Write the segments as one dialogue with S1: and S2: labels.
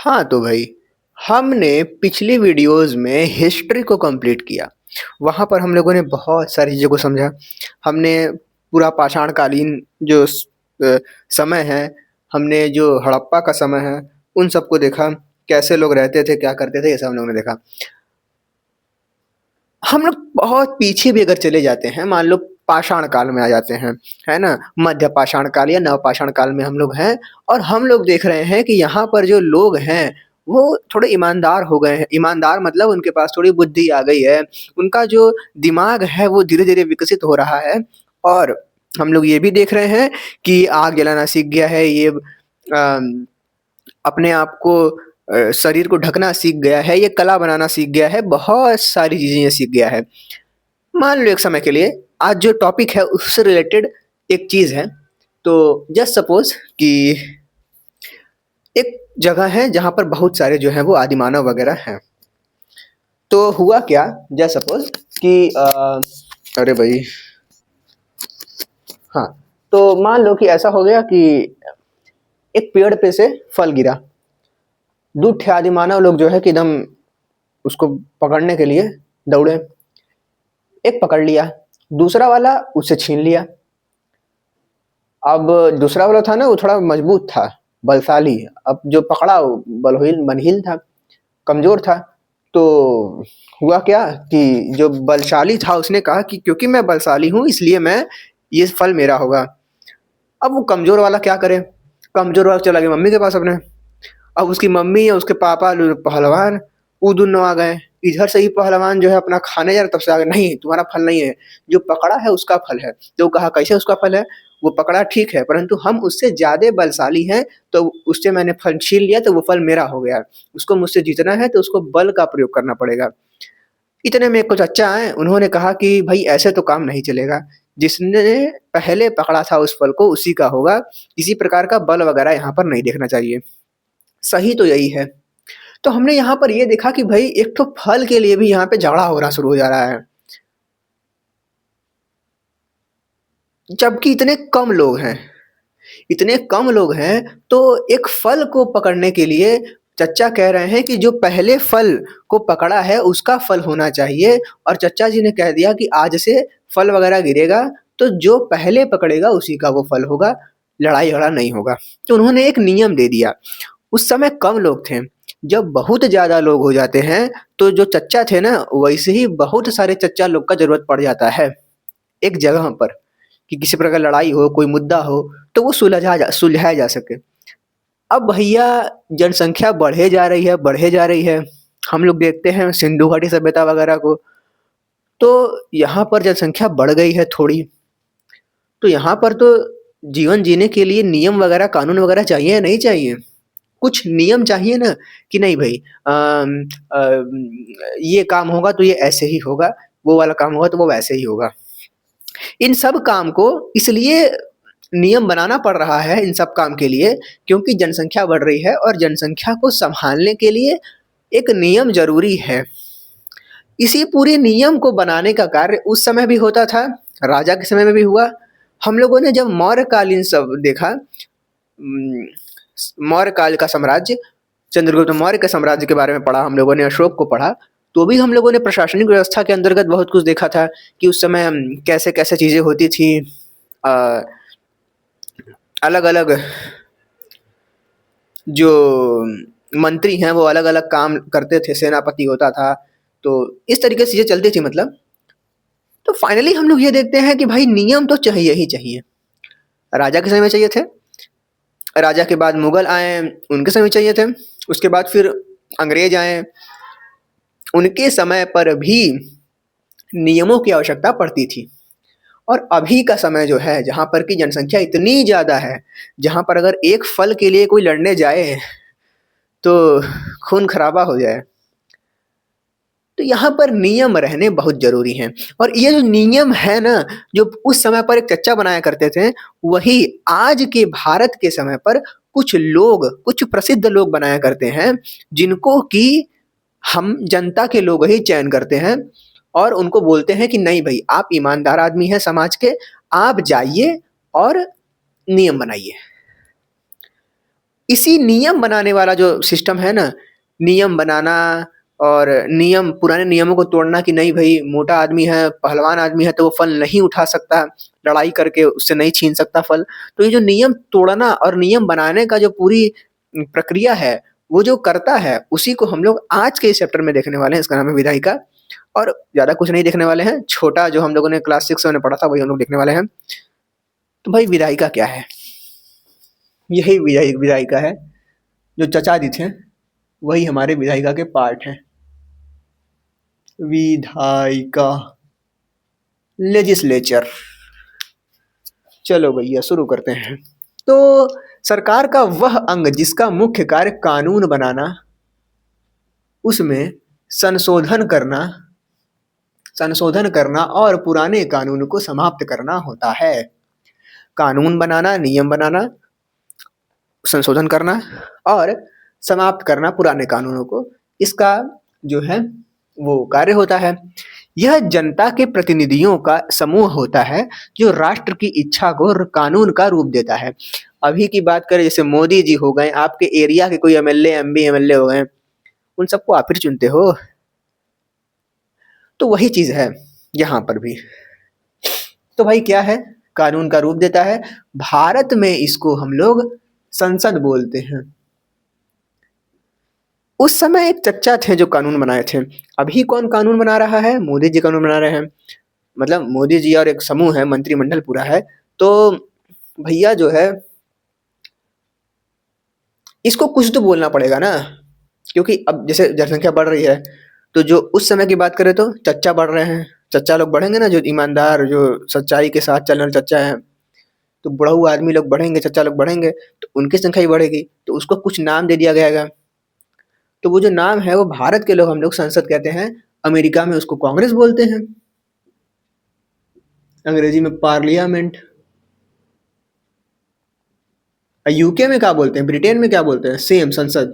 S1: हाँ, तो भाई हमने पिछली वीडियोज़ में हिस्ट्री को कंप्लीट किया। वहाँ पर हम लोगों ने बहुत सारी चीज़ों को समझा। हमने पूरा पाषाण कालीन जो समय है, हमने जो हड़प्पा का समय है, उन सबको देखा, कैसे लोग रहते थे, क्या करते थे, ये सब हम लोगों ने देखा। हम लोग बहुत पीछे भी अगर चले जाते हैं, मान लो पाषाण काल में आ जाते हैं, है ना? मध्य पाषाण काल या नवपाषाण काल में हम लोग हैं और हम लोग देख रहे हैं कि यहाँ पर जो लोग हैं, वो थोड़े ईमानदार हो गए हैं। ईमानदार मतलब उनके पास थोड़ी बुद्धि आ गई है, उनका जो दिमाग है वो धीरे-धीरे विकसित हो रहा है और हम लोग ये भी देख रहे हैं कि आग जलाना सीख गया है, ये अपने आप को शरीर को ढकना सीख गया है, ये कला बनाना सीख गया है, बहुत सारी चीज़ें ये सीख गया है। मान लो एक समय के लिए आज जो टॉपिक है उससे रिलेटेड एक चीज़ है, तो जस्ट सपोज़ कि एक जगह है जहाँ पर बहुत सारे जो हैं वो आदिमानव वगैरह हैं। तो हुआ क्या जस्ट सपोज़ कि अरे भई हाँ, तो मान लो कि ऐसा हो गया कि एक पेड़ पे से फल गिरा। 2 ठे आदिमानव लोग जो है कि एकदम उसको पकड़ने के लिए दौड़े। एक पकड़ लिया, दूसरा वाला उससे छीन लिया। अब दूसरा वाला था ना वो थोड़ा मजबूत था, बलशाली। अब जो पकड़ा वो बलहीन था, कमज़ोर था। तो हुआ क्या कि जो बलशाली था उसने कहा कि क्योंकि मैं बलशाली हूँ इसलिए मैं ये फल मेरा होगा। अब वो कमज़ोर वाला क्या करे? कमज़ोर वाला चला गया मम्मी के पास अपने। अब उसकी मम्मी या उसके पापा पहलवान, वो दोनों आ गए। इधर से ही पहलवान जो है अपना खाने जा रहा तब से आ गए, नहीं तुम्हारा फल नहीं है, जो पकड़ा है उसका फल है। तो कहा कैसे उसका फल है? वो पकड़ा ठीक है परंतु हम उससे ज़्यादा बलशाली हैं, तो उससे मैंने फल छीन लिया तो वो फल मेरा हो गया। उसको मुझसे जीतना है तो उसको बल का प्रयोग करना पड़ेगा। इतने में एक को चाचा आए, उन्होंने कहा कि भई ऐसे तो काम नहीं चलेगा। जिसने पहले पकड़ा था उस फल को उसी का होगा। किसी प्रकार का बल वगैरह यहाँ पर नहीं देखना चाहिए। सही तो यही है। तो हमने यहाँ पर ये देखा कि भई एक ठो फल के लिए भी यहाँ पे झगड़ा होना शुरू हो जा रहा है। जबकि इतने कम लोग हैं, तो एक फल को पकड़ने के लिए चच्चा कह रहे हैं कि जो पहले फल को पकड़ा है उसका फल होना चाहिए और चच्चा जी ने कह दिया कि आज से फल वगैरह गिरेगा तो जो पहले पकड़ेगा उसी का वो फल होगा, लड़ाई-झगड़ा नहीं होगा। तो उन्होंने एक नियम दे दिया। उस समय कम लोग थे, जब बहुत ज़्यादा लोग हो जाते हैं, तो जो चच्चा थे ना, वैसे ही बहुत सारे चच्चा लोग का ज़रूरत पड़ जाता है, एक जगह पर, कि किसी प्रकार लड़ाई हो, कोई मुद्दा हो, तो वो सुलझाया जा सके। अब भैया जनसंख्या बढ़े जा रही है। हम लोग देखते हैं सिंधु घाटी सभ्यता वगैरह को, तो यहाँ पर जनसंख्या बढ़ गई है थोड़ी, तो यहाँ पर तो जीवन जीने के लिए नियम वगैरह, कानून वगैरह चाहिए या नहीं चाहिए? कुछ नियम चाहिए ना कि नहीं भई ये काम होगा तो ये ऐसे ही होगा, वो वाला काम होगा तो वो वैसे ही होगा। इन सब काम को इसलिए नियम बनाना पड़ रहा है इन सब काम के लिए क्योंकि जनसंख्या बढ़ रही है और जनसंख्या को सँभालने के लिए एक नियम ज़रूरी है। इसी पूरे नियम को बनाने का कार्य उस समय भी होता था, राजा के समय में भी हुआ। हम लोगों ने जब मौर्यकालीन सब देखा उम, मौर्य काल का साम्राज्य, चंद्रगुप्त मौर्य के साम्राज्य के बारे में पढ़ा हम लोगों ने, अशोक को पढ़ा, तो भी हम लोगों ने प्रशासनिक व्यवस्था के अंतर्गत बहुत कुछ देखा था कि उस समय कैसे-कैसे चीज़ें होती थी। अ, अलग-अलग जो मंत्री हैं वो अलग-अलग काम करते थे, सेनापति होता था, तो इस तरीके से चीज़ें चलती थी मतलब। तो फाइनली हम लोग ये देखते हैं कि भाई नियम तो चाहिए ही चाहिए। राजा के समय में चाहिए थे, राजा के बाद मुगल आए, उनके समय चाहिए थे, उसके बाद फिर अंग्रेज आए, उनके समय पर भी नियमों की आवश्यकता पड़ती थी। और अभी का समय जो है जहाँ पर कि जनसंख्या इतनी ज़्यादा है, जहाँ पर अगर एक फल के लिए कोई लड़ने जाए तो खून खराबा हो जाए। तो यहाँ पर नियम रहने बहुत ज़रूरी हैं और ये जो नियम है ना, जो उस समय पर एक चच्चा बनाया करते थे, वही आज के भारत के समय पर कुछ लोग, कुछ प्रसिद्ध लोग बनाया करते हैं, जिनको कि हम जनता के लोग ही चयन करते हैं और उनको बोलते हैं कि नहीं भई, आप ईमानदार आदमी हैं समाज के, आप जाइए और नियम बनाइए। इसी नियम बनाने वाला जो सिस्टम है ना, नियम बनाना और नियम पुराने नियमों को तोड़ना कि नहीं भाई मोटा आदमी है, पहलवान आदमी है तो वो फल नहीं उठा सकता, लड़ाई करके उससे नहीं छीन सकता फल। तो ये जो नियम तोड़ना और नियम बनाने का जो पूरी प्रक्रिया है, वो जो करता है उसी को हम लोग आज के इस चैप्टर में देखने वाले हैं। इसका नाम है विधायिका। और ज़्यादा कुछ नहीं देखने वाले हैं, छोटा जो हम लोगों ने क्लास 6 में पढ़ा था वही हम लोग देखने वाले हैं। तो भाई विधायिका क्या है? यही विधायिका है। जो चचा जी थे वही हमारे विधायिका के पार्ट हैं। विधायिका, लेजिस्लेचर। चलो भैया शुरू करते हैं। तो सरकार का वह अंग जिसका मुख्य कार्य कानून बनाना, उसमें संशोधन करना और पुराने कानून को समाप्त करना होता है। कानून बनाना, नियम बनाना, संशोधन करना और समाप्त करना पुराने कानूनों को, इसका जो है वो कार्य होता है। यह जनता के प्रतिनिधियों का समूह होता है जो राष्ट्र की इच्छा को कानून का रूप देता है। अभी की बात करें जैसे मोदी जी हो गए, आपके एरिया के कोई एमएलए एमपी एमएलए हो गए, उन सबको आप ही चुनते हो। तो वही चीज है यहाँ पर भी। तो भाई क्या है? कानून का रूप देता है। भारत में इसको हम लोग संसद बोलते हैं। उस समय एक चच्चा थे जो कानून बनाए थे। अभी कौन कानून बना रहा है? मोदी जी कानून बना रहे हैं। मतलब मोदी जी और एक समूह है, मंत्रिमंडल पूरा है। तो भैया जो है इसको कुछ तो बोलना पड़ेगा ना, क्योंकि अब जैसे जनसंख्या बढ़ रही है तो जो उस समय की बात करें तो चच्चा बढ़ रहे हैं। चच्चा लोग बढ़ेंगे ना, जो ईमानदार, जो सच्चाई के साथ चलने वाले चच्चा है, तो बुढ़ऊ आदमी लोग बढ़ेंगे, चच्चा लोग बढ़ेंगे, तो उनकी संख्या ही बढ़ेगी, तो उसको कुछ नाम दे दिया गया। तो वो जो नाम है वो भारत के लोग हम लोग संसद कहते हैं, अमेरिका में उसको कांग्रेस बोलते हैं, अंग्रेजी में पार्लियामेंट। यूके में क्या बोलते हैं, ब्रिटेन में क्या बोलते हैं? सेम, संसद,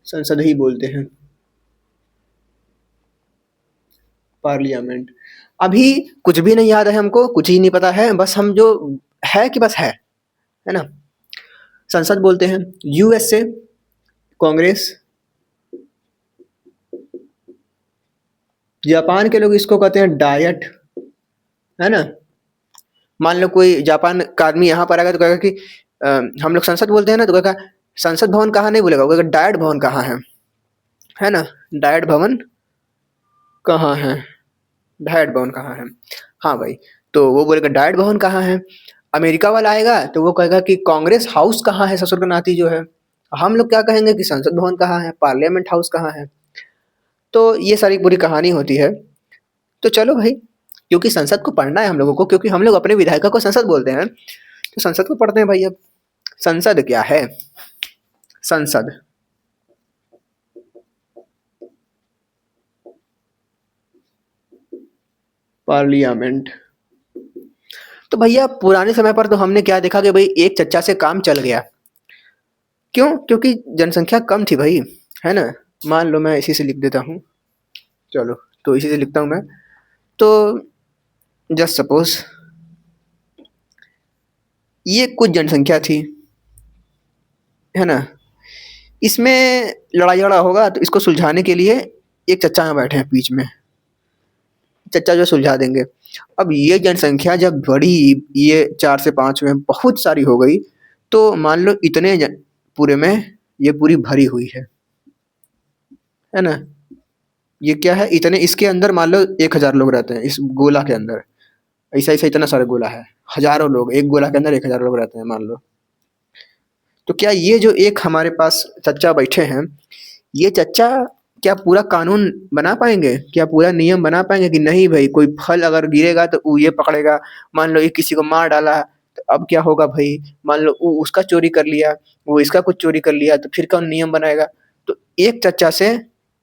S1: संसद ही बोलते हैं, पार्लियामेंट। अभी कुछ भी नहीं याद है हमको, कुछ ही नहीं पता है, बस हम जो है कि बस है ना, संसद बोलते हैं। यूएसए कांग्रेस। जापान के लोग इसको कहते हैं डायट, है ना। मान लो कोई जापान का आदमी यहाँ पर आएगा तो कहेगा कि हम लोग संसद बोलते हैं ना, तो कहेगा संसद भवन कहाँ, नहीं बोलेगा, वो कहेगा डायट भवन कहाँ है ना, डायट भवन कहाँ है, डायट भवन कहाँ है। हाँ भाई, तो वो बोलेगा डायट भवन कहाँ है। अमेरिका वाला आएगा तो वो कहेगा कि कांग्रेस हाउस कहाँ है, ससुर का नाती जो है। हम लोग क्या कहेंगे कि संसद भवन कहाँ है, पार्लियामेंट हाउस कहाँ है। तो ये सारी पूरी कहानी होती है। तो चलो भाई, क्योंकि संसद को पढ़ना है हम लोगों को, क्योंकि हम लोग अपने विधायिका को संसद बोलते हैं, तो संसद को पढ़ते हैं भाई। अब संसद क्या है? संसद, पार्लियामेंट। तो भैया पुराने समय पर तो हमने क्या देखा कि भाई एक चच्चा से काम चल गया। क्यों? क्योंकि जनसंख्या कम थी भाई, है ना। मान लो मैं इसी से लिख देता हूँ, चलो तो इसी से लिखता हूँ मैं। तो जस्ट सपोज ये कुछ जनसंख्या थी, है ना। इसमें लड़ाई झगड़ा होगा तो इसको सुलझाने के लिए एक चच्चा यहाँ बैठे हैं बीच में, चच्चा जो सुलझा देंगे। अब ये जनसंख्या जब बढ़ी, ये 4 से 5 में बहुत सारी हो गई, तो मान लो इतने पूरे में ये पूरी भरी हुई है ना। ये क्या है, इतने इसके अंदर मान लो 1000 लोग रहते हैं इस गोला के अंदर। ऐसा ऐसा इतना सारा गोला है, हजारों लोग एक गोला के अंदर, 1000 लोग रहते हैं मान लो। तो क्या ये जो एक हमारे पास चच्चा बैठे हैं, ये चच्चा क्या पूरा कानून बना पाएंगे, क्या पूरा नियम बना पाएंगे कि नहीं भाई कोई फल अगर गिरेगा तो वो ये पकड़ेगा। मान लो ये किसी को मार डाला तो अब क्या होगा भाई, मान लो वो उसका चोरी कर लिया, वो इसका कुछ चोरी कर लिया, तो फिर कौन नियम बनाएगा। तो एक चच्चा से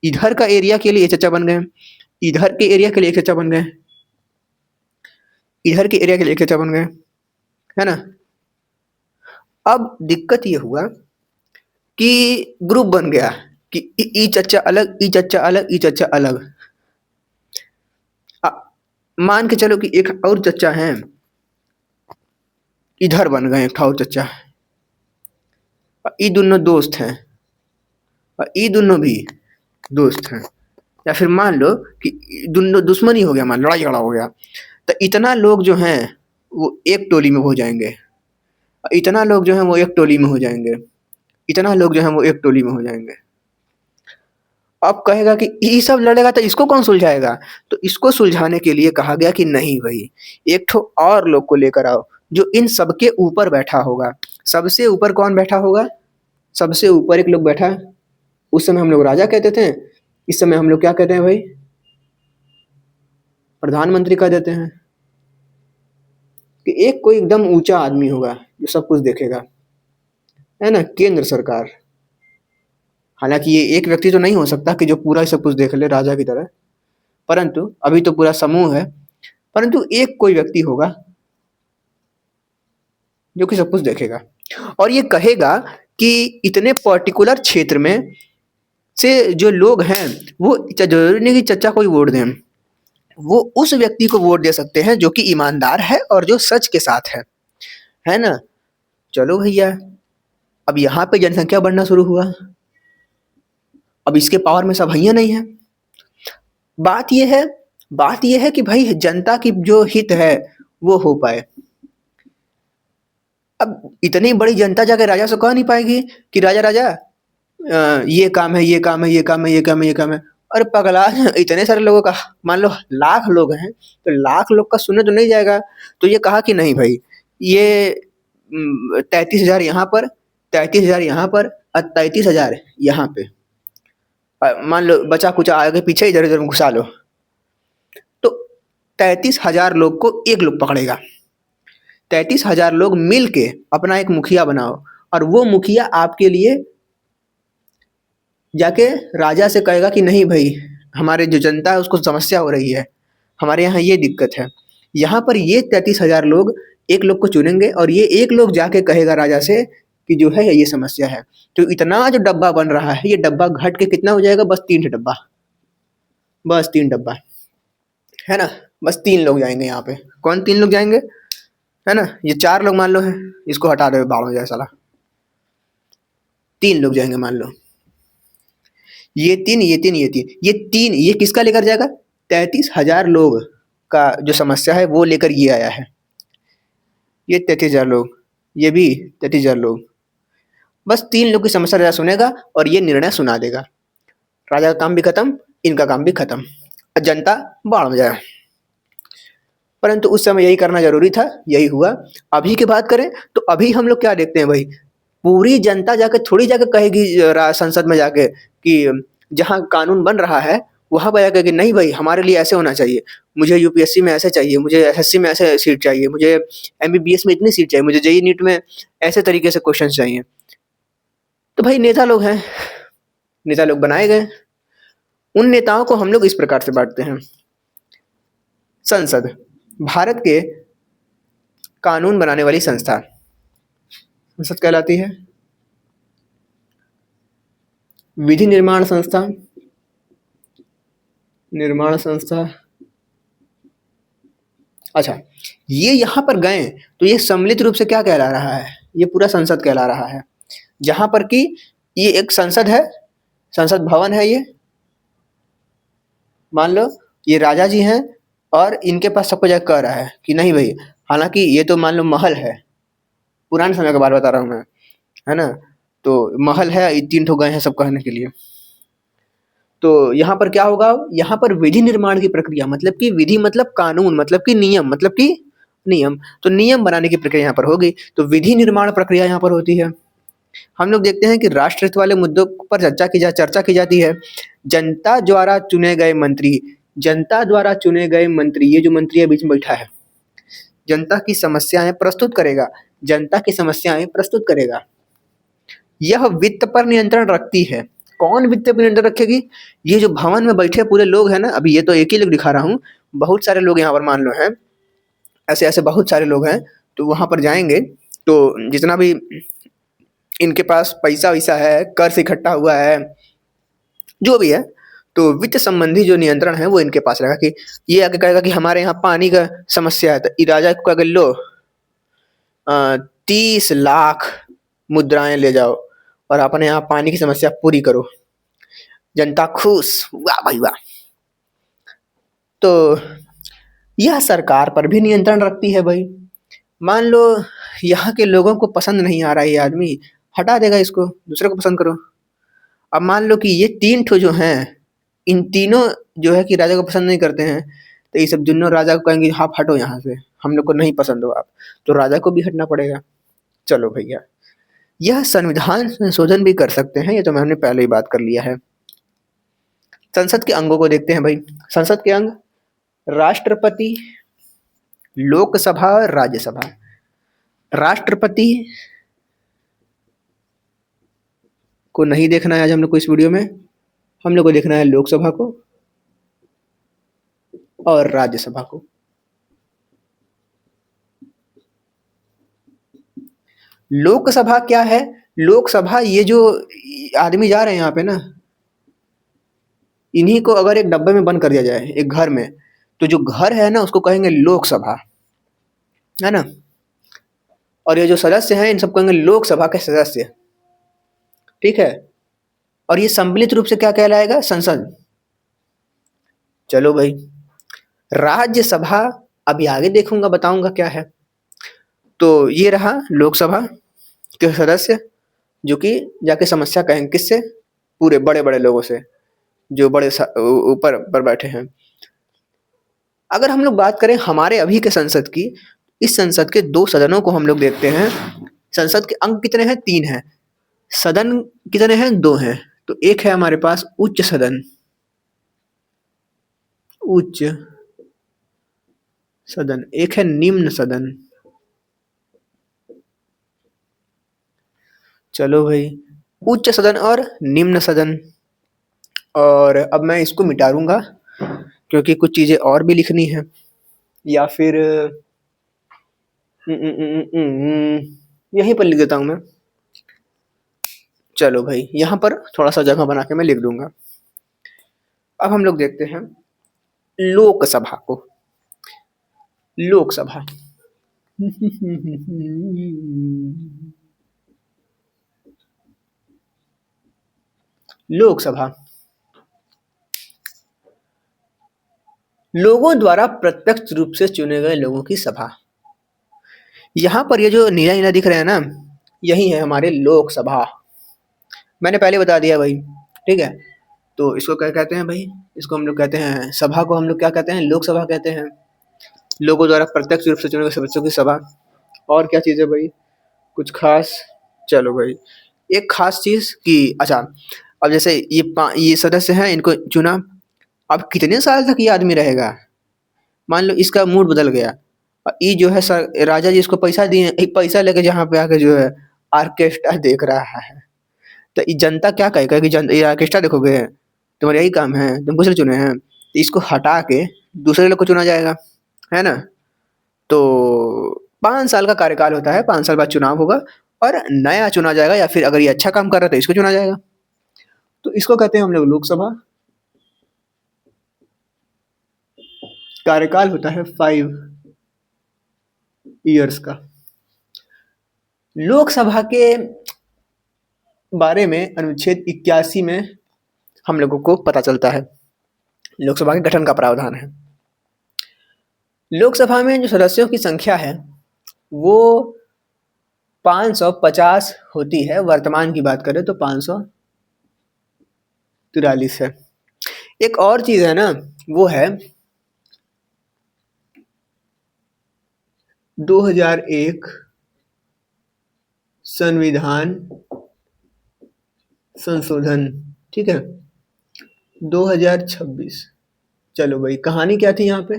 S1: इधर का एरिया के लिए चच्चा बन गए, इधर के एरिया के लिए एक चच्चा बन गए, इधर के एरिया के लिए एक चच्चा बन गए, है ना। अब दिक्कत ये हुआ कि ग्रुप बन गया कि ई चच्चा अलग, ई चच्चा अलग, ई चच्चा अलग। मान के चलो कि एक और चच्चा हैं, इधर बन गए एक और चच्चा, और ये दोनों दोस्त हैं और ये दोनों भी दोस्त हैं, या फिर मान लो कि दोनों दुश्मनी हो गया, मान लड़ाई झगड़ा हो गया, तो इतना लोग जो हैं वो एक टोली में हो जाएंगे, इतना लोग जो हैं वो एक टोली में हो जाएंगे, इतना लोग जो हैं वो एक टोली में हो जाएंगे। अब कहेगा कि ये सब लड़ेगा तो इसको कौन सुलझाएगा? तो इसको सुलझाने के लिए कहा गया कि नहीं भाई, एक ठो और लोग को लेकर आओ जो इन सबके ऊपर बैठा होगा। सबसे ऊपर कौन बैठा होगा? सबसे ऊपर एक लोग बैठा, उस समय हम लोग राजा कहते थे, इस समय हम लोग क्या कहते हैं भाई? प्रधानमंत्री कह देते हैं। कि एक कोई एकदम ऊंचा आदमी होगा जो सब कुछ देखेगा, है ना, केंद्र सरकार। हालांकि ये एक व्यक्ति तो नहीं हो सकता कि जो पूरा सब कुछ देख ले राजा की तरह, परंतु अभी तो पूरा समूह है, परंतु एक कोई व्यक्ति होगा जो कि सब कुछ देखेगा और ये कहेगा कि इतने पर्टिकुलर क्षेत्र में से जो लोग हैं वो जरूरी नहीं कि चचा को ही वोट दें, वो उस व्यक्ति को वोट दे सकते हैं जो कि ईमानदार है और जो सच के साथ है ना। चलो भैया, अब यहाँ पे जनसंख्या बढ़ना शुरू हुआ, अब इसके पावर में सब भैया नहीं है। बात ये है कि भाई जनता की जो हित है वो हो पाए। अब इतनी बड़ी जनता जाके राजा से कह नहीं पाएगी कि राजा राजा ये काम है, ये काम है, ये काम है, ये काम है, ये काम है। अरे पगला, इतने सारे लोगों का, मान लो लाख लोग हैं तो लाख लोग का सुनने तो नहीं जाएगा। तो ये कहा कि नहीं भाई, ये 33,000 यहाँ पर, 33,000 यहाँ पर और 33,000 यहाँ पे, मान लो बचा कुचा आगे पीछे इधर उधर घुसा लो, तो 33,000 लोग को एक लोग पकड़ेगा। 33,000 लोग मिल के अपना एक मुखिया बनाओ और वो मुखिया आपके लिए जाके राजा से कहेगा कि नहीं भाई, हमारे जो जनता है उसको समस्या हो रही है, हमारे यहाँ ये दिक्कत है। यहाँ पर ये 33,000 लोग एक लोग को चुनेंगे और ये एक लोग जाके कहेगा राजा से कि जो है ये समस्या है। तो इतना जो डब्बा बन रहा है, ये डब्बा घट के कितना हो जाएगा? बस 3 डब्बा, बस 3 डब्बा, है ना। बस 3 लोग जाएंगे यहाँ पे। कौन 3 लोग जाएंगे? है ना, ये 4 लोग मान लो है, इसको हटा दो, बाढ़ हो जाए साला। 3 लोग जाएंगे मान लो, ये 3, ये 3, ये 3, ये 3, ये किसका लेकर जाएगा? 33,000 लोग का जो समस्या है वो लेकर ये आया है। ये 33,000 लोग, ये भी 33,000 लोग, बस 3 लोग की समस्या राजा सुनेगा और ये निर्णय सुना देगा। राजा का काम भी खत्म, इनका काम भी खत्म, जनता बाढ़ में जाए। परंतु उस समय यही करना जरूरी था, यही हुआ। अभी की बात करें तो अभी हम लोग क्या देखते हैं भाई, पूरी जनता जाके थोड़ी जाके कहेगी संसद में जाके कि जहाँ कानून बन रहा है वहां पर जाकर कि नहीं भाई, हमारे लिए ऐसे होना चाहिए, मुझे यूपीएससी में ऐसे चाहिए, मुझे एसएससी में ऐसे सीट चाहिए, मुझे एमबीबीएस में इतनी सीट चाहिए, मुझे जेईई नीट में ऐसे तरीके से क्वेश्चन चाहिए। तो भाई नेता लोग हैं, नेता लोग बनाए गए, उन नेताओं को हम लोग इस प्रकार से बांटते हैं। संसद भारत के कानून बनाने वाली संस्था संसद कहलाती है। विधि निर्माण संस्था, निर्माण संस्था, अच्छा, ये यहाँ पर गए तो ये सम्मिलित रूप से क्या कहला रहा है? ये पूरा संसद कहला रहा है, जहां पर कि ये एक संसद है, संसद भवन है ये। मान लो ये राजा जी हैं और इनके पास सबको जाकर कह रहा है कि नहीं भाई, हालांकि ये तो मान लो महल है, पुराने समय का बात बता रहा हूँ मैं, है ना। तो महल है, 3 ठो गए हैं सब कहने के लिए। तो यहाँ पर क्या होगा? यहाँ पर विधि निर्माण की प्रक्रिया, मतलब कि विधि मतलब कानून, मतलब कि नियम, मतलब कि नियम, तो नियम बनाने की प्रक्रिया यहाँ पर होगी। तो विधि निर्माण प्रक्रिया यहाँ पर होती है। हम लोग देखते हैं कि राष्ट्र हित वाले मुद्दों पर चर्चा की जाती है। जनता द्वारा चुने गए मंत्री, जनता द्वारा चुने गए मंत्री, ये जो मंत्री बीच में बैठा है, जनता की समस्याएं प्रस्तुत करेगा, जनता की समस्याएं प्रस्तुत करेगा। यह वित्त पर नियंत्रण रखती है। कौन वित्त पर नियंत्रण रखेगी? ये जो भवन में बैठे पूरे लोग हैं ना, अभी ये तो एक ही लोग दिखा रहा हूँ, बहुत सारे लोग यहाँ पर मान लो हैं, ऐसे ऐसे बहुत सारे लोग हैं। तो वहां पर जाएंगे तो जितना भी इनके पास पैसा वैसा है, कर से इकट्ठा हुआ है, जो भी है, तो वित्त संबंधी जो नियंत्रण है वो इनके पास रहेगा। कि ये आगे कहेगा कि हमारे यहाँ पानी का समस्या है, तो राजा को अगर लो 30 लाख मुद्राएं ले जाओ, और अपने यहाँ पानी की समस्या पूरी करो, जनता खुश, वाह भाई वाह। तो यह सरकार पर भी नियंत्रण रखती है भाई। मान लो यहाँ के लोगों को पसंद नहीं आ रहा है ये आदमी, हटा देगा इसको, दूसरे को पसंद करो। अब मान लो कि ये 3 ठो जो हैं, इन तीनों जो है कि राजा को पसंद नहीं करते हैं, तो ये सब जुन्नों राजा को कहेंगे आप हटो यहाँ से, हम लोग को नहीं पसंद हो आप, तो राजा को भी हटना पड़ेगा। चलो भैया, यह संविधान संशोधन भी कर सकते हैं, ये तो हमने पहले ही बात कर लिया है। संसद के अंगों को देखते हैं भाई। संसद के अंग: राष्ट्रपति, लोकसभा और राज्यसभा। राष्ट्रपति को नहीं देखना है आज हम लोग को इस वीडियो में, हम लोग को देखना है लोकसभा को और राज्यसभा को। लोकसभा क्या है? लोकसभा ये जो आदमी जा रहे हैं यहाँ पे ना, इन्हीं को अगर एक डब्बे में बंद कर दिया जाए एक घर में, तो जो घर है ना उसको कहेंगे लोकसभा, है ना। और ये जो सदस्य हैं इन सबको कहेंगे लोकसभा के सदस्य, ठीक है। और ये सम्मिलित रूप से क्या कहलाएगा? संसद। चलो भाई, राज्यसभा अभी आगे देखूंगा, बताऊंगा क्या है। तो ये रहा लोकसभा के सदस्य, जो कि जाके समस्या कहेंगे किससे? पूरे बड़े बड़े लोगों से, जो बड़े ऊपर पर बैठे हैं। अगर हम लोग बात करें हमारे अभी के संसद की, इस संसद के 2 सदनों को हम लोग देखते हैं। संसद के अंग कितने हैं? 3 हैं। सदन कितने हैं? 2 हैं। तो एक है हमारे पास उच्च सदन, उच्च सदन, एक है निम्न सदन। चलो भाई, उच्च सदन और निम्न सदन। और अब मैं इसको मिटा दूंगा क्योंकि कुछ चीजें और भी लिखनी है, या फिर यहीं पर लिख देता हूं मैं। चलो भाई, यहाँ पर थोड़ा सा जगह बना के मैं लिख दूंगा। अब हम लोग देखते हैं लोकसभा को। लोकसभा लोकसभा लोगों द्वारा प्रत्यक्ष रूप से चुने गए लोगों की सभा। यहाँ पर ये जो नीला नीला दिख रहा है ना, यही है हमारे लोकसभा। मैंने पहले बता दिया भाई, ठीक है। तो इसको क्या कहते हैं भाई? इसको हम लोग कहते हैं, सभा को हम लोग क्या कहते हैं? लोकसभा कहते हैं। लोगों द्वारा प्रत्यक्ष रूप से चुने गए सदस्यों की सभा। और क्या चीज़ है भाई? कुछ खास? चलो भाई, एक खास चीज़ कि अच्छा, अब जैसे ये सदस्य हैं, इनको चुना, अब कितने साल तक ये आदमी रहेगा? मान लो इसका मूड बदल गया, ये जो है सर राजा जी इसको पैसा दिए, एक पैसा लेके जहाँ पे आके जो है ऑर्केस्ट्रा देख रहा है, तो ये जनता क्या कहेगा कि ये ऑर्केस्ट्रा देखोगे, तुम्हारा यही काम है, तुम किसने चुने हैं? तो इसको हटा के दूसरे लोग को चुना जाएगा, है ना। तो 5 साल का कार्यकाल होता है, 5 साल बाद चुनाव होगा और नया चुना जाएगा, या फिर अगर ये अच्छा काम कर रहा है तो इसको चुना जाएगा। तो इसको कहते हैं हम लोग लोकसभा। कार्यकाल होता है 5 ईयर्स का। लोकसभा के बारे में अनुच्छेद 81 में हम लोगों को पता चलता है, लोकसभा के गठन का प्रावधान है। लोकसभा में जो सदस्यों की संख्या है वो 550 होती है। वर्तमान की बात करें तो 543 है। एक और चीज है ना, वो है 2001 संविधान संशोधन, ठीक है, 2026। चलो भाई, कहानी क्या थी यहाँ पे?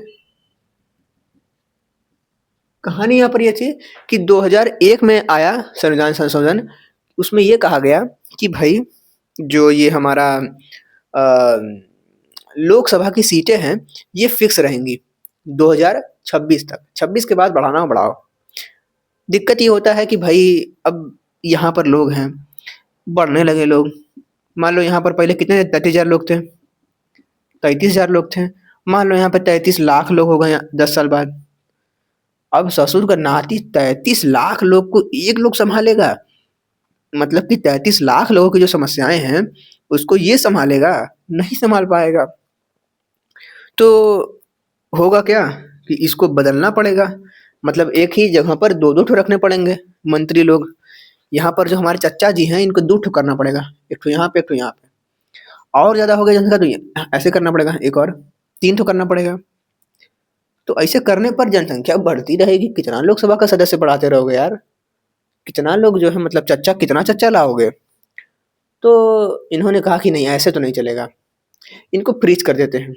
S1: कहानी यहाँ पर यह थी कि 2001 में आया संविधान संशोधन। उसमें ये कहा गया कि भाई जो ये हमारा लोकसभा की सीटें हैं ये फिक्स रहेंगी 2026 तक, 26 के बाद बढ़ाना बढ़ाओ। दिक्कत ये होता है कि भाई अब यहाँ पर लोग हैं, बढ़ने लगे लोग। मान लो यहाँ पर पहले कितने 33,000 लोग थे, 33,000 लोग थे। मान लो यहाँ पर 33 लाख लोग हो गए 10 साल बाद। अब ससुर का नाती 33 लाख लोग को एक लोग संभालेगा? मतलब कि 33 लाख लोगों की जो समस्याएं हैं उसको ये संभालेगा? नहीं संभाल पाएगा। तो होगा क्या कि इसको बदलना पड़ेगा। मतलब एक ही जगह पर दो दो ठो रखने पड़ेंगे मंत्री लोग। यहाँ पर जो हमारे चच्चा जी हैं इनको दो ठो करना पड़ेगा, एक ठो यहाँ पे एक ठो यहाँ पे। और ज्यादा हो गया जनसंख्या तो ऐसे करना पड़ेगा, एक और 3 ठो करना पड़ेगा। तो ऐसे करने पर जनसंख्या बढ़ती रहेगी। कितना लोकसभा का सदस्य बढ़ाते रहोगे यार? कितना लोग जो है मतलब चच्चा, कितना चच्चा लाओगे? तो इन्होंने कहा कि नहीं, ऐसे तो नहीं चलेगा, इनको फ्रीज कर देते हैं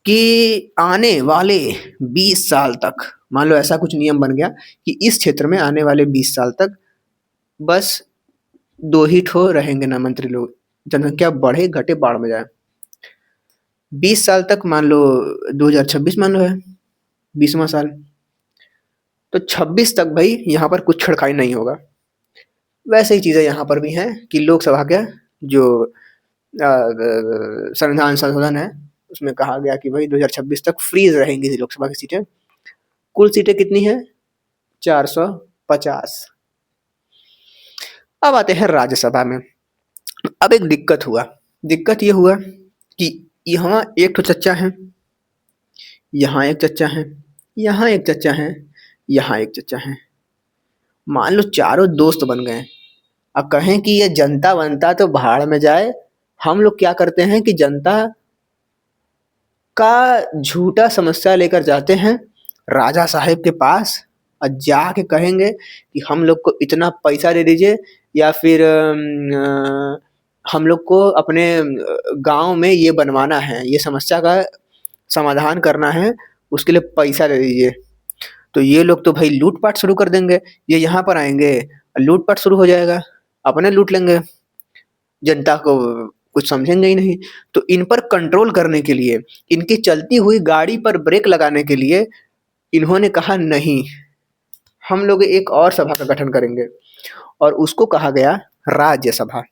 S1: कि आने वाले 20 साल तक, मान लो ऐसा कुछ नियम बन गया कि इस क्षेत्र में आने वाले 20 साल तक बस दो ही ठो रहेंगे ना मंत्री लोग। जनसंख्या बढ़े घटे बाढ़ में जाए। 20 साल तक, मान लो 2026 मान लो है 20वां साल, तो 26 तक भाई यहाँ पर कुछ छड़खाई नहीं होगा। वैसे ही चीजें यहाँ पर भी हैं कि लोकसभा का जो संविधान संशोधन है उसमें कहा गया कि भाई 2026 तक फ्रीज रहेंगी लोकसभा की सीटें। कुल सीटें कितनी है? 450। अब आते हैं राज्यसभा में। अब एक दिक्कत ये हुआ कि यहाँ एक तो चच्चा है, यहाँ एक चच्चा है, यहाँ एक चच्चा है, यहाँ एक चच्चा है। मान लो चारों दोस्त बन गए। अब कहें कि ये जनता बनता तो भाड़ में जाए। हम लोग क्या करते हैं कि जनता का झूठा समस्या लेकर जाते हैं राजा साहेब के पास और जाके कहेंगे कि हम लोग को इतना पैसा दे दीजिए, या फिर हम लोग को अपने गांव में ये बनवाना है, ये समस्या का समाधान करना है, उसके लिए पैसा दे दीजिए। तो ये लोग तो भाई लूटपाट शुरू कर देंगे। ये यहाँ पर आएंगे, लूटपाट शुरू हो जाएगा, अपने लूट लेंगे, जनता को कुछ समझेंगे ही नहीं। तो इन पर कंट्रोल करने के लिए, इनकी चलती हुई गाड़ी पर ब्रेक लगाने के लिए इन्होंने कहा नहीं, हम लोग एक और सभा का गठन करेंगे और उसको कहा गया राज्यसभा।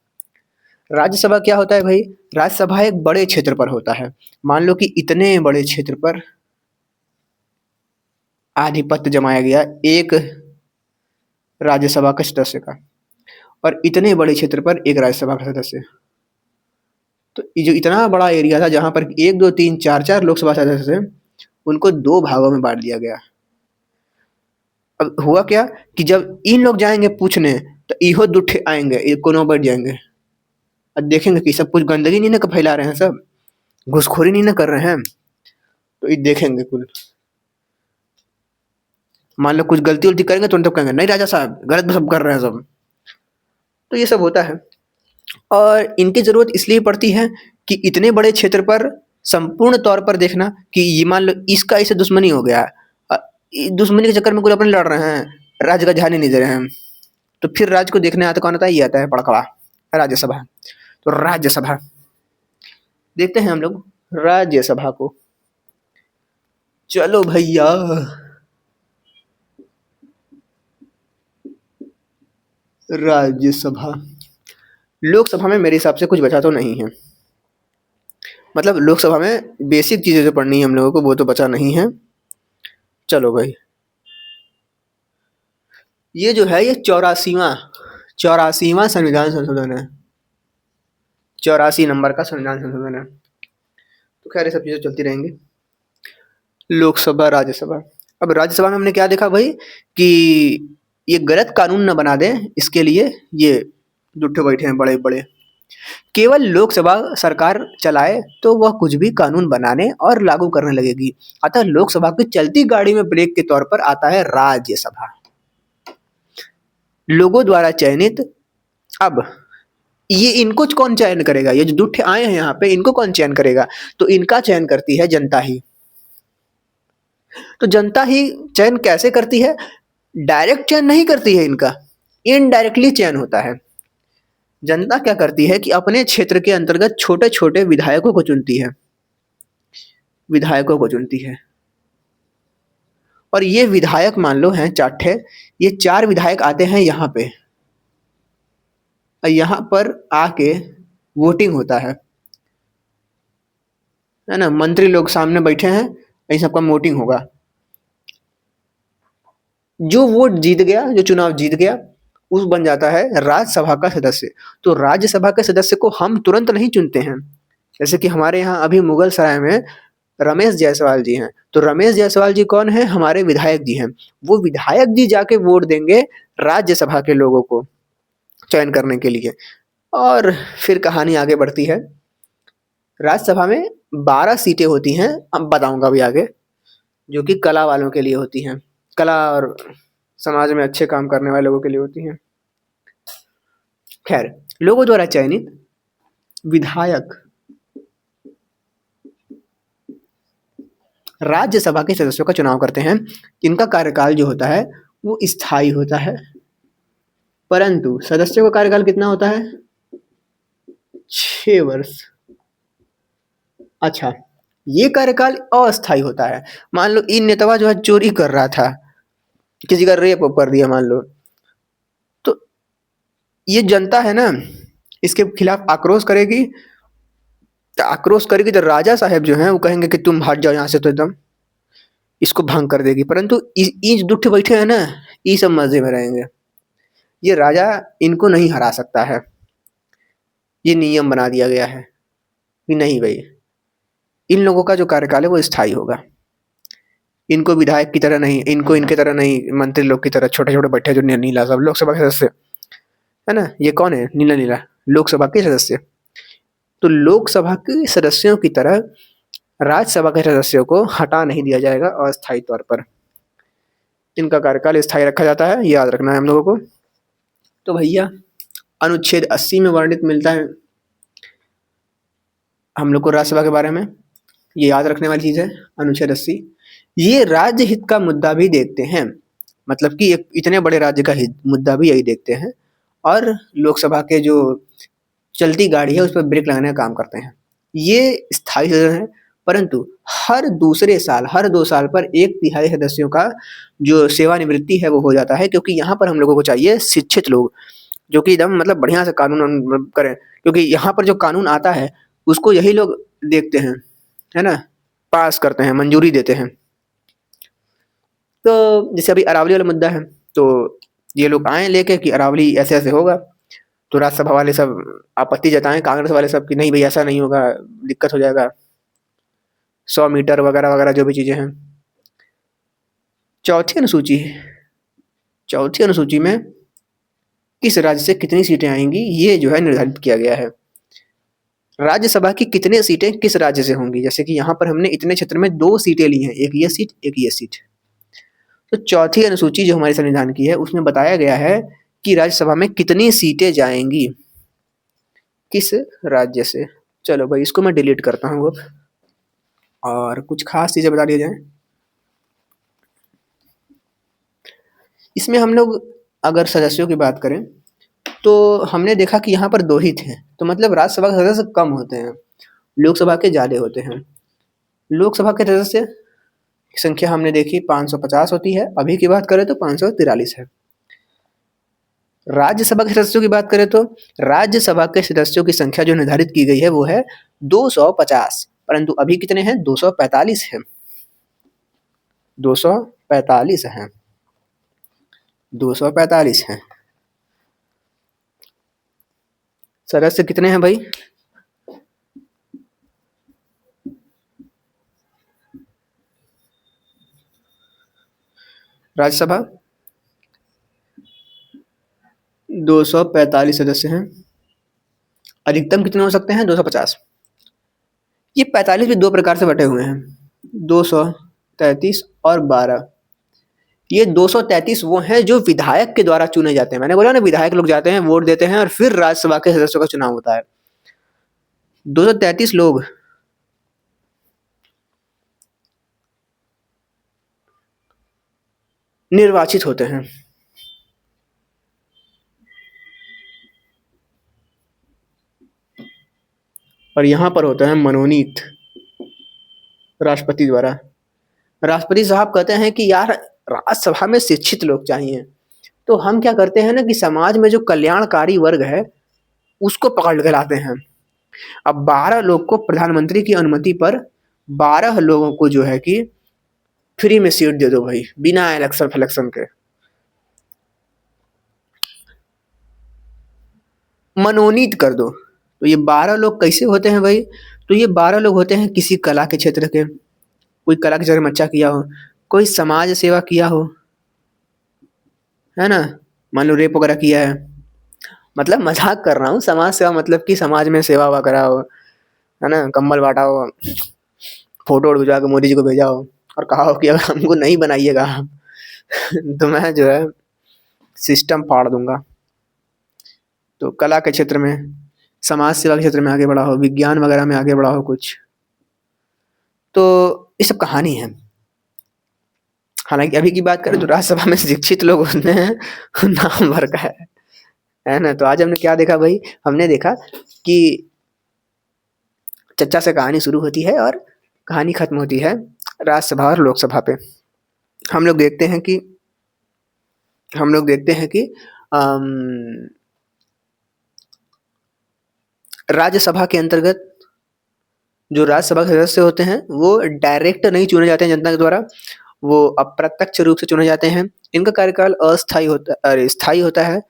S1: राज्यसभा क्या होता है भाई? राज्यसभा एक बड़े क्षेत्र पर होता है। मान लो कि इतने बड़े क्षेत्र पर आधिपत्य जमाया गया एक राज्यसभा के सदस्य का, और इतने बड़े क्षेत्र पर एक राज्यसभा का सदस्य। तो ये जो इतना बड़ा एरिया था जहां पर 1 2 3 4 4 लोकसभा सदस्य थे, उनको 2 भागों में बांट दिया गया। अब हुआ क्या कि जब इन लोग जाएंगे पूछने तो इहो दुठे आएंगे, ये कोनो बैठ जाएंगे और देखेंगे कि सब कुछ गंदगी नहीं ना फैला रहे हैं, सब घुसखोरी नहीं ना कर रहे हैं। तो ये देखेंगे कुल, मान लो कुछ गलती उल्टी करेंगे तो कहेंगे नहीं राजा साहब गलत सब कर रहे हैं सब। तो ये सब होता है और इनकी जरूरत इसलिए पड़ती है कि इतने बड़े क्षेत्र पर संपूर्ण तौर पर देखना कि ये मान लो इसका इसे दुश्मनी हो गया, दुश्मनी के चक्कर में कुछ अपने लड़ रहे हैं, राज्य का ध्यान ही नहीं दे रहे हैं। तो फिर राज्य को देखने आता कौन आता है? ये आता है पड़कवा, राज्यसभा। तो राज्यसभा देखते हैं हम लोग राज्यसभा को। चलो भैया, राज्यसभा। लोकसभा में मेरे हिसाब से कुछ बचा तो नहीं है। मतलब लोकसभा में बेसिक चीजें जो पढ़नी है हम लोगों को वो तो बचा नहीं है। चलो भाई, ये जो है ये 84वां संविधान संशोधन है। 84 नंबर का संविधान संशोधन है। तो खैर ये सब चीजें चलती रहेंगी। लोकसभा, राज्यसभा। अब राज्यसभा में हमने क्या देखा भाई कि ये गलत कानून न बना दें, इसके लिए ये जुट्ठे बैठे हैं बड़े बड़े। केवल लोकसभा सरकार चलाए तो वह कुछ भी कानून बनाने और लागू करने लगेगी। अतः लोकसभा की चलती गाड़ी में ब्रेक के तौर पर आता है राज्यसभा, लोगों द्वारा चयनित। अब ये इनको कौन चयन करेगा? ये जो जुट्ठे आए हैं यहाँ पे, इनको कौन चयन करेगा? तो इनका चयन करती है जनता ही। तो जनता ही चयन कैसे करती है? डायरेक्ट चयन नहीं करती है इनका, इनडायरेक्टली चयन होता है। जनता क्या करती है कि अपने क्षेत्र के अंतर्गत छोटे छोटे विधायकों को चुनती है, विधायकों को चुनती है। और ये विधायक मान लो हैं 4 ठे, ये 4 विधायक आते हैं यहाँ पे और यहाँ पर आके वोटिंग होता है ना। मंत्री लोग सामने बैठे हैं, इन सबका वोटिंग होगा। जो वोट जीत गया, जो चुनाव जीत गया, उस बन जाता है राज्यसभा का सदस्य। तो राज्यसभा के सदस्य को हम तुरंत नहीं चुनते हैं, जैसे कि हमारे यहाँ अभी मुगल सराय में रमेश जायसवाल जी हैं, तो रमेश जायसवाल जी कौन है? हमारे विधायक जी हैं। वो विधायक जी जाके वोट देंगे राज्यसभा के लोगों को चयन करने के लिए। और फिर कहानी आगे बढ़ती है। राज्यसभा में 12 सीटें होती हैं, अब बताऊंगा अभी आगे, जो कि कला वालों के लिए होती हैं, कला और समाज में अच्छे काम करने वाले लोगों के लिए होती हैं। खैर, लोगों द्वारा चयनित विधायक राज्यसभा के सदस्यों का चुनाव करते हैं। इनका कार्यकाल जो होता है वो स्थायी होता है, परंतु सदस्यों का कार्यकाल कितना होता है? 6 वर्ष। अच्छा, ये कार्यकाल अस्थायी होता है। मान लो इन नेतावा जो है चोरी कर रहा था, किसी का रेप कर दिया मान लो, तो ये जनता है ना, इसके खिलाफ आक्रोश करेगी। तो राजा साहब जो हैं वो कहेंगे कि तुम हट जाओ यहाँ से, तो एकदम इसको भंग कर देगी। परंतु ये दुष्ट बैठे हैं ना, ये सब मजे में रहेंगे। ये राजा इनको नहीं हरा सकता है। ये नियम बना दिया गया है कि नहीं भाई, इन लोगों का जो कार्यकाल है वो स्थायी होगा। इनको विधायक की तरह नहीं, इनको इनके तरह नहीं, मंत्री लोग की तरह छोटे छोटे बैठे जो नीला सब लोकसभा के सदस्य है ना। ये कौन है? नीला नीला लोकसभा के सदस्य। तो लोकसभा के सदस्यों की तरह राज्यसभा के सदस्यों को हटा नहीं दिया जाएगा अस्थायी तौर पर। इनका कार्यकाल स्थायी रखा जाता है, याद रखना है हम लोगों को। तो भैया अनुच्छेद 80 में वर्णित मिलता है हम लोग को राज्यसभा के बारे में, ये याद रखने वाली चीज है अनुच्छेद 80। ये राज्य हित का मुद्दा भी देखते हैं, मतलब कि एक इतने बड़े राज्य का हित मुद्दा भी यही देखते हैं, और लोकसभा के जो चलती गाड़ी है उस पर ब्रेक लगाने का काम करते हैं। ये स्थायी सदन है, परंतु हर दूसरे साल, हर 2 साल पर 1/3 सदस्यों का जो सेवानिवृत्ति है वो हो जाता है, क्योंकि यहाँ पर हम लोगों को चाहिए शिक्षित लोग जो कि एकदम मतलब बढ़िया से कानून करें, क्योंकि यहाँ पर जो कानून आता है उसको यही लोग देखते हैं, है ना, पास करते हैं, मंजूरी देते हैं। तो जैसे अभी अरावली वाला मुद्दा है, तो ये लोग आए लेके कि अरावली ऐसे ऐसे होगा, तो राज्यसभा वाले सब आपत्ति जताएं, कांग्रेस वाले सब कि नहीं भाई ऐसा नहीं होगा, दिक्कत हो जाएगा, 100 मीटर वगैरह वगैरह जो भी चीजें हैं। चौथी अनुसूची में किस राज्य से कितनी सीटें आएंगी ये जो है निर्धारित किया गया है। राज्यसभा की कितने सीटें किस राज्य से होंगी, जैसे कि यहाँ पर हमने इतने क्षेत्र में 2 सीटें ली हैं, एक ये सीट एक ये सीट। तो चौथी अनुसूची जो हमारे संविधान की है उसमें बताया गया है कि राज्यसभा में कितनी सीटें जाएंगी किस राज्य से। चलो भाई इसको मैं डिलीट करता हूँ अब, और कुछ खास चीजें बता दी जाए। इसमें हम लोग अगर सदस्यों की बात करें तो हमने देखा कि यहाँ पर 2 ही थे, तो मतलब राज्यसभा के सदस्य कम होते हैं, लोकसभा के ज्यादा होते हैं। लोकसभा के सदस्य की संख्या हमने देखी 550 होती है, अभी की बात करें तो 543 है। राज्यसभा के सदस्यों की बात करें तो राज्यसभा के सदस्यों की संख्या जो निर्धारित की गई है वो है 250, परंतु अभी कितने हैं? 245 है। 245 है, 245 है। सदस्य कितने हैं भाई? राज्यसभा 245 सदस्य हैं। अधिकतम कितने हो सकते हैं? 250। ये 45 भी 2 प्रकार से बटे हुए हैं, 233 और 12। ये 233 वो हैं जो विधायक के द्वारा चुने जाते हैं। मैंने बोला ना, विधायक लोग जाते हैं, वोट देते हैं, और फिर राज्यसभा के सदस्यों का चुनाव होता है। 233 लोग निर्वाचित होते हैं। और यहाँ पर होता है मनोनीत राष्ट्रपति द्वारा। राष्ट्रपति साहब कहते हैं कि यार राज्यसभा में शिक्षित लोग चाहिए, तो हम क्या करते हैं ना कि समाज में जो कल्याणकारी वर्ग है उसको पकड़ के लाते हैं। अब 12 लोग को प्रधानमंत्री की अनुमति पर 12 लोगों को जो है कि फ्री में सीट दे दो भाई, बिना इलेक्शन के। मनोनीत कर दो। तो ये 12 लोग कैसे होते हैं भाई? तो ये 12 लोग होते हैं किसी कला के क्षेत्र के, कोई कला के क्षेत्र में अच्छा किया हो, कोई समाज सेवा किया हो, है ना? मान लो रेप वगैरह किया है, मतलब मजाक कर रहा हूँ, समाज सेवा मतलब कि समाज में सेवा हुआ करा हो, है ना? कंबल बांटा हो, फोटो खिंचवा के मोदी जी को भेजा हो और कहा हो कि अगर हमको नहीं बनाइएगा तो मैं जो है सिस्टम फाड़ दूंगा। तो कला के क्षेत्र में, समाज सेवा के क्षेत्र में आगे बढ़ा हो, विज्ञान वगैरह में आगे बढ़ा हो कुछ, तो ये सब कहानी है। हालांकि अभी की बात करें तो राज्यसभा में शिक्षित लोग होते हैं नाम भर का है ना? तो आज हमने क्या देखा भाई? हमने देखा कि चर्चा से कहानी शुरू होती है और कहानी खत्म होती है राज्यसभा और लोकसभा पे। हम लोग देखते हैं कि राज्यसभा के अंतर्गत जो राज्यसभा के सदस्य होते हैं वो डायरेक्ट नहीं चुने जाते हैं जनता के द्वारा, वो अप्रत्यक्ष रूप से चुने जाते हैं। इनका कार्यकाल स्थायी होता है।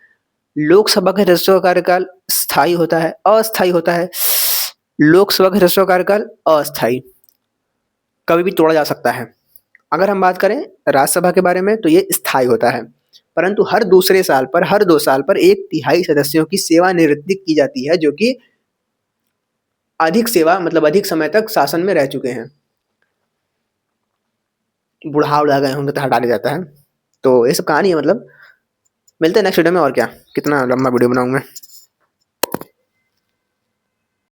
S1: लोकसभा के सदस्यों का कार्यकाल स्थायी होता है, अस्थायी होता है। लोकसभा के सदस्यों का कार्यकाल अस्थायी, कभी भी तोड़ा जा सकता है। अगर हम बात करें राज्यसभा के बारे में तो ये स्थायी होता है, परंतु हर 2 साल पर 1/3 सदस्यों की सेवानिवृत्ति की जाती है, जो कि अधिक सेवा मतलब अधिक समय तक शासन में रह चुके हैं। बुढ़ा गए होंगे तो हटा दिया जाता है। तो ये सब कहानी है मतलब। मिलते हैं नेक्स्ट वीडियो में। और क्या, कितना लंबा वीडियो बनाऊं मैं।